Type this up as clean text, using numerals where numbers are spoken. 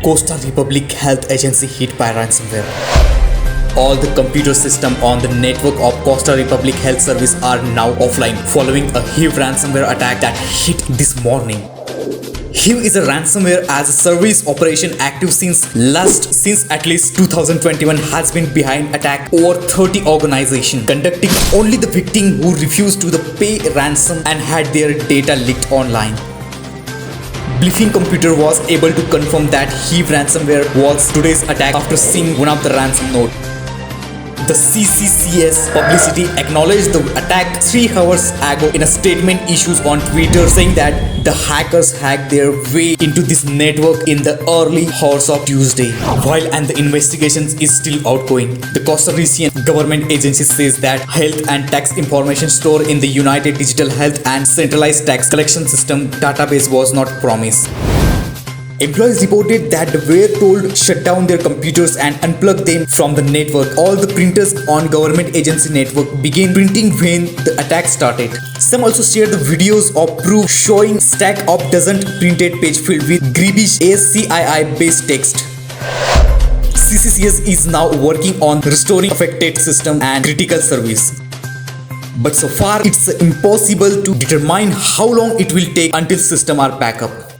Costa Republic Health Agency hit by ransomware. All the computer systems on the network of Costa Republic Health Service are now offline following a Hive ransomware attack that hit this morning. Hive is a ransomware as a service operation active since at least 2021 has been behind attack over 30 organizations, conducting only the victim who refused to pay ransom and had their data leaked online. Bluffing Computer was able to confirm that Hive ransomware was today's attack after seeing one of the ransom note. The CCCS publicity acknowledged the attack 3 hours ago in a statement issued on Twitter, saying that the hackers hacked their way into this network in the early hours of Tuesday. While the investigation is still ongoing, the Costa Rican government agency says that health and tax information stored in the United Digital Health and Centralized Tax Collection System database was not promised. Employees reported that they were told to shut down their computers and unplug them from the network. All the printers on government agency network began printing when the attack started. Some also shared the videos of proof showing stack of dozen printed page filled with Grebish ASCII based text. CCCS is now working on restoring affected system and critical service. But so far it's impossible to determine how long it will take until systems are back up.